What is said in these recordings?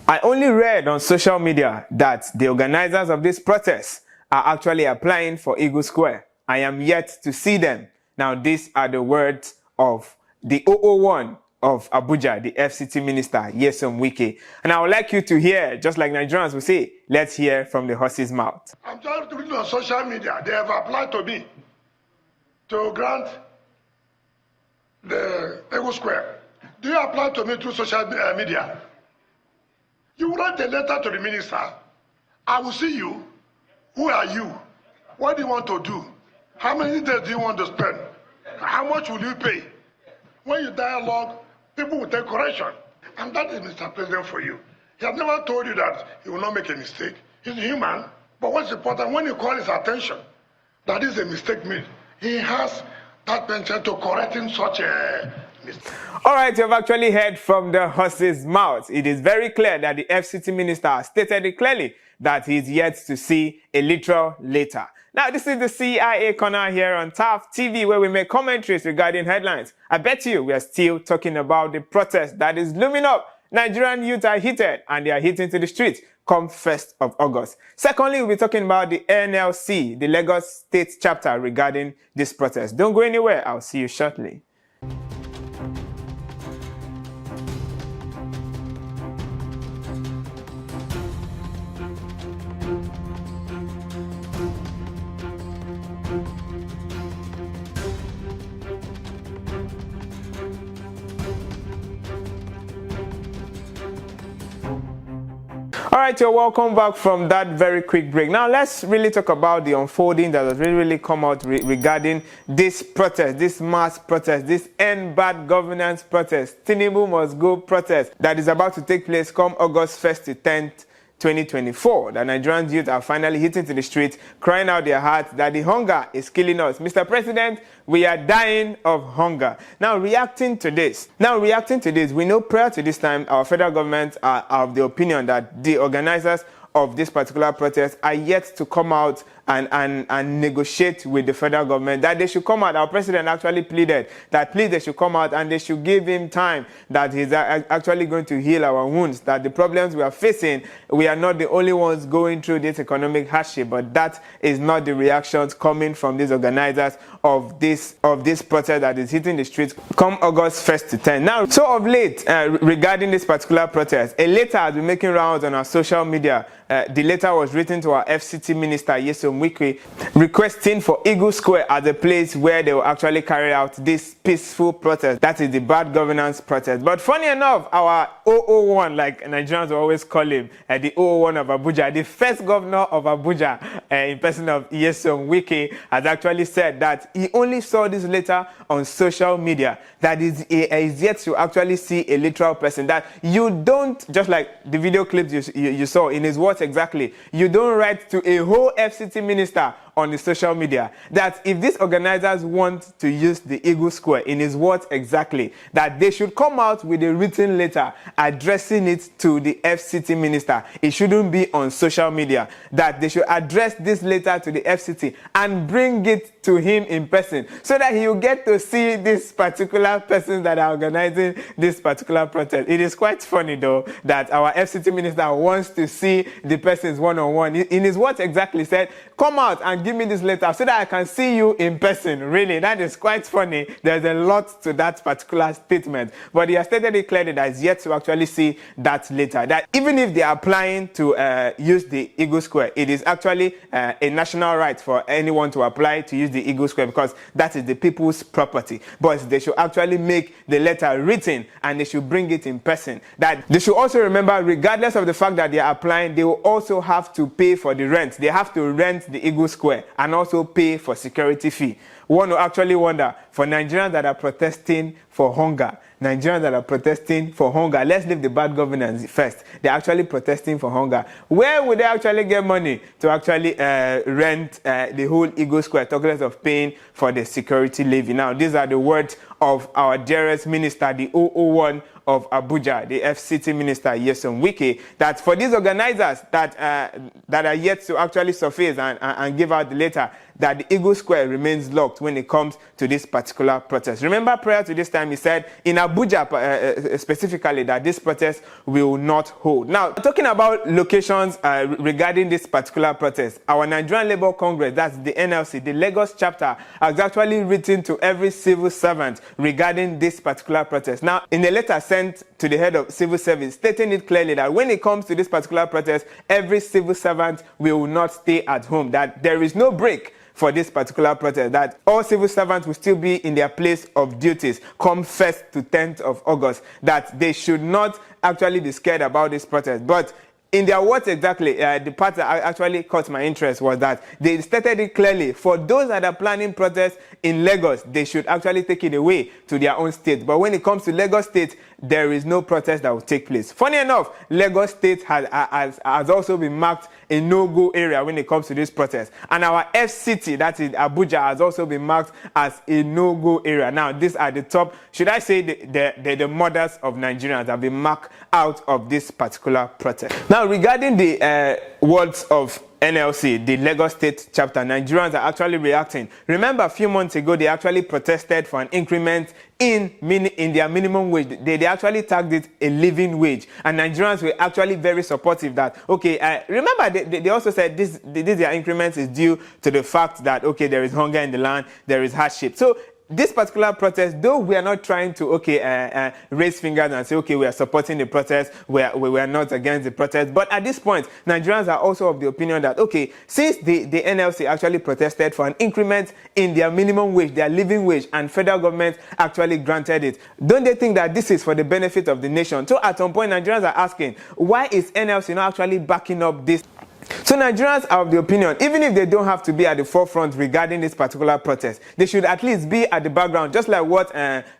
I only read on social media that the organizers of this protest are actually applying for Eagle Square. I am yet to see them. Now, these are the words of the 001 of Abuja, the FCT minister, Nyesom Wike. And I would like you to hear, just like Nigerians will say, let's hear from the horse's mouth. I'm just reading on social media. They have applied to me to grant the Eagle Square. Do you apply to me through social media? You write a letter to the minister. I will see you. Who are you? What do you want to do? How many days do you want to spend? How much will you pay? When you dialogue, people will take correction. And that is Mr. President for you. He has never told you that he will not make a mistake. He's human. But what's important, when you call his attention, that is a mistake made, he has that penchant to correcting such a mistake. All right, you've actually heard from the horse's mouth. It is very clear that the FCT minister stated it clearly that he is yet to see a literal later. Now, this is the CIA corner here on TAF TV, where we make commentaries regarding headlines. I bet you we are still talking about the protest that is looming up. Nigerian youth are heated, and they are heating to the streets come 1st of August. Secondly, we'll be talking about the NLC, the Lagos State chapter, regarding this protest. Don't go anywhere. I'll see you shortly. All right, you're welcome back from that very quick break. Now, let's really talk about the unfolding that has really come out regarding this protest, this mass protest, this end bad governance protest, Tinubu must go protest that is about to take place come August 1st to 10th, 2024. The Nigerian youth are finally hitting to the streets, crying out their hearts that the hunger is killing us. Mr. President, we are dying of hunger. Now, reacting to this, we know prior to this time, our federal government are of the opinion that the organizers of this particular protest are yet to come out and negotiate with the federal government, that they should come out. Our president actually pleaded that please they should come out and they should give him time, that he's actually going to heal our wounds, that the problems we are facing, we are not the only ones going through this economic hardship, but that is not the reactions coming from these organizers of this protest that is hitting the streets come August 1st to 10th. Now, so of late, regarding this particular protest, a letter has been making rounds on our social media. The letter was written to our FCT minister, Nyesom Wike, requesting for Eagle Square as a place where they will actually carry out this peaceful protest. That is the bad governance protest. But funny enough, our 001, like Nigerians always call him, the 001 of Abuja, the first governor of Abuja, in person of Nyesom Wike, has actually said that he only saw this letter on social media, that he is yet to actually see a literal person, that you don't, just like the video clips you saw in his words exactly, you don't write to a whole FCT minister on the social media, that if these organizers want to use the Eagle Square, in his words exactly, that they should come out with a written letter addressing it to the FCT minister. It shouldn't be on social media, that they should address this letter to the FCT and bring it to him in person, so that he will get to see this particular person that are organizing this particular protest. It is quite funny though that our FCT minister wants to see the persons one-on-one. In his words exactly said, come out and give me this letter so that I can see you in person. Really, that is quite funny. There's a lot to that particular statement. But he has stated it clearly that he's yet to actually see that letter. That even if they are applying to use the Eagle Square, it is actually a national right for anyone to apply to use the Eagle Square, because that is the people's property. But they should actually make the letter written and they should bring it in person. That they should also remember, regardless of the fact that they are applying, they will also have to pay for the rent. They have to rent the Eagle Square and also pay for security fee. One will actually wonder, for Nigerians that are protesting for hunger, Nigerians that are protesting for hunger, let's leave the bad governance first. They're actually protesting for hunger. Where would they actually get money to actually rent the whole Eagle Square, talking less of paying for the security levy? Now, these are the words of our dearest minister, the 001 of Abuja, the FCT minister, Nyesom Wike, that for these organizers that are yet to actually surface and give out the letter, that the Eagle Square remains locked when it comes to this particular protest. Remember, prior to this time, he said in Abuja specifically that this protest will not hold. Now, talking about locations regarding this particular protest, our Nigerian Labour Congress, that's the NLC, the Lagos chapter, has actually written to every civil servant regarding this particular protest. Now, in a letter sent to the head of civil service, stating it clearly that when it comes to this particular protest, every civil servant will not stay at home, that there is no break for this particular protest, that all civil servants will still be in their place of duties come 1st to 10th of August, that they should not actually be scared about this protest. But in their words exactly, the part that actually caught my interest was that they stated it clearly. For those that are planning protests in Lagos, they should actually take it away to their own state. But when it comes to Lagos State, there is no protest that will take place. Funny enough, Lagos State has also been marked a no-go area when it comes to this protest. And our FCT, that is Abuja, has also been marked as a no-go area. Now, these are the top, should I say, the mothers of Nigerians have been marked out of this particular protest. Now, regarding the words of NLC, the Lagos State chapter, Nigerians are actually reacting. Remember, a few months ago, they actually protested for an increment in their minimum wage. They actually tagged it a living wage. And Nigerians were actually very supportive that, okay, remember, they also said this their increment is due to the fact that, okay, there is hunger in the land, there is hardship. So this particular protest, though we are not trying to raise fingers and say, okay, we are supporting the protest, we are not against the protest, but at this point, Nigerians are also of the opinion that, okay, since the NLC actually protested for an increment in their minimum wage, their living wage, and federal government actually granted it, don't they think that this is for the benefit of the nation? So at some point, Nigerians are asking, why is NLC not actually backing up this? So Nigerians are of the opinion, even if they don't have to be at the forefront regarding this particular protest, they should at least be at the background, just like what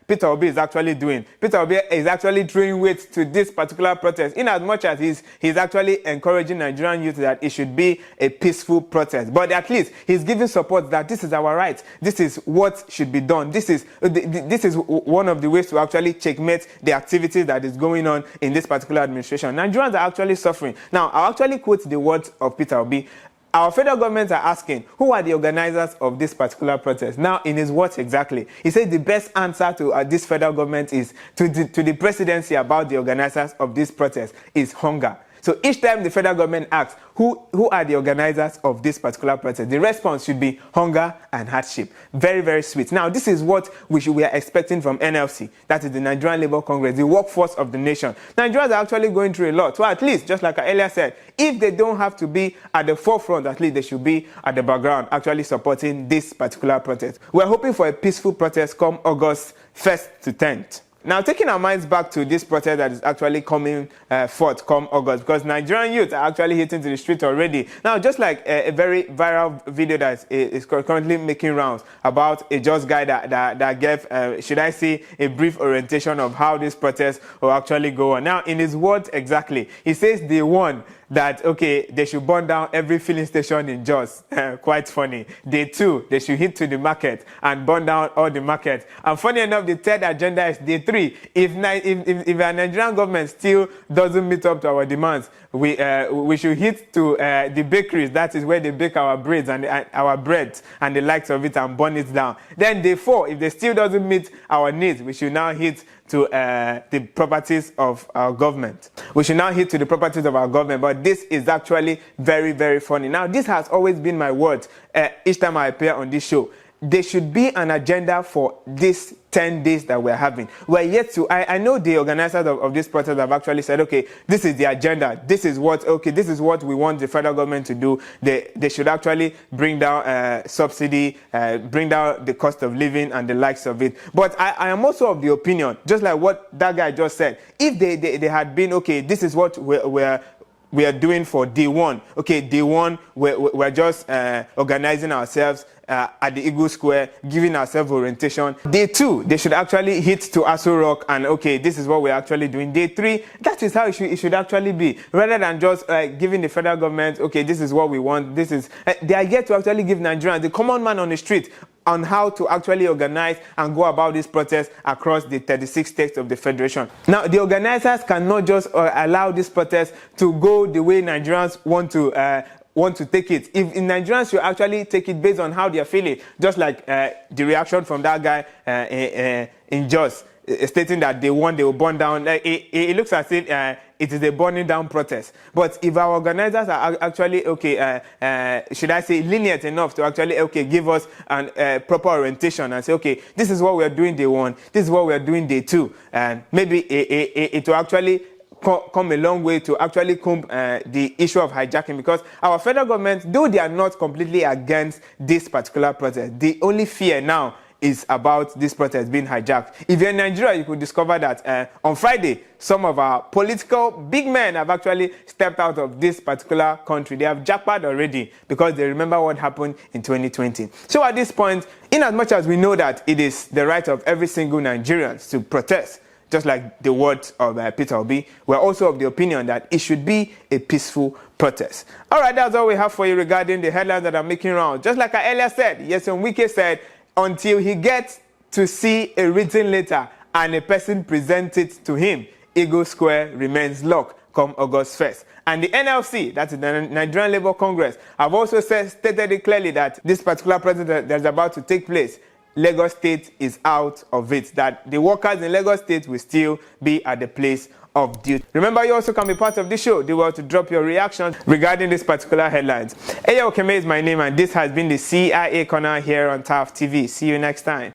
Peter Obi is actually doing. Peter Obi is actually throwing weight to this particular protest, in as much as he's actually encouraging Nigerian youth that it should be a peaceful protest. But at least he's giving support that this is our right, this is what should be done, this is one of the ways to actually checkmate the activities that is going on in this particular administration. Nigerians are actually suffering. Now, I'll actually quote the words of Peter Obi. Our federal governments are asking, who are the organizers of this particular protest? Now, in his words exactly, he said the best answer to this federal government is to the presidency about the organizers of this protest is hunger. So each time the federal government asks, who are the organizers of this particular protest, the response should be hunger and hardship. Very, very sweet. Now, this is what we are expecting from NLC. That is the Nigerian Labour Congress, the workforce of the nation. Nigerians are actually going through a lot. So at least, just like I earlier said, if they don't have to be at the forefront, at least they should be at the background, actually supporting this particular protest. We're hoping for a peaceful protest come August 1st to 10th. Now, taking our minds back to this protest that is actually coming forth come August, because Nigerian youth are actually hitting to the street already. Now, just like a very viral video that is currently making rounds about a just guy that gave, should I say, a brief orientation of how this protest will actually go on. Now, in his words exactly, he says day one, that, okay, they should burn down every filling station in Jos. Quite funny. Day two, they should hit to the market and burn down all the markets. And funny enough, the third agenda is day three. If our Nigerian government still doesn't meet up to our demands, we should hit to the bakeries. That is where they bake our breads and our bread and the likes of it and burn it down. Then day four, if they still doesn't meet our needs, we should now hit to the properties of our government. We should now hit to the properties of our government, but this is actually very, very funny. Now, this has always been my word each time I appear on this show. There should be an agenda for this 10 days that we're having. We're yet to, I know the organizers of this protest have actually said, okay, this is the agenda. This is what we want the federal government to do. They should actually bring down subsidy, bring down the cost of living and the likes of it. But I am also of the opinion, just like what that guy just said, if they had been, okay, this is what we are doing for day one. Okay, day one, we're just organizing ourselves at the Eagle Square, giving ourselves orientation. Day two, they should actually hit to Aso Rock and, okay, this is what we're actually doing. Day three, that is how it should actually be. Rather than just giving the federal government, okay, this is what we want. This is, they are yet to actually give Nigerians, the common man on the street, on how to actually organize and go about this protest across the 36 states of the Federation. Now, the organizers cannot just allow this protest to go the way Nigerians want to want to take it. If in Nigerians should actually take it based on how they are feeling, just like the reaction from that guy in Jos, stating that they will burn down. Like, it looks as if it is a burning down protest. But if our organizers are actually should I say lenient enough to actually give us a proper orientation and say, okay, this is what we are doing day one, this is what we are doing day two, and maybe it will actually come a long way to actually comb the issue of hijacking, because our federal government, though they are not completely against this particular protest, the only fear now is about this protest being hijacked. If you're in Nigeria, you could discover that on Friday, some of our political big men have actually stepped out of this particular country. They have jackpot already because they remember what happened in 2020. So at this point, in as much as we know that it is the right of every single Nigerian to protest, just like the words of Peter Obi, we're also of the opinion that it should be a peaceful protest. All right, that's all we have for you regarding the headlines that are making rounds. Just like I earlier said, Wike said, until he gets to see a written letter and a person presents it to him, Eagle Square remains locked come August 1st. And the NLC, that's the Nigerian Labour Congress, have also stated it clearly that this particular protest that's about to take place, Lagos State is out of it, that the workers in Lagos State will still be at the place of duty. Remember, you also can be part of the show. Do well to drop your reactions regarding this particular headlines. Eya Okeme is my name, and this has been the CIA Corner here on TAF TV. See you next time.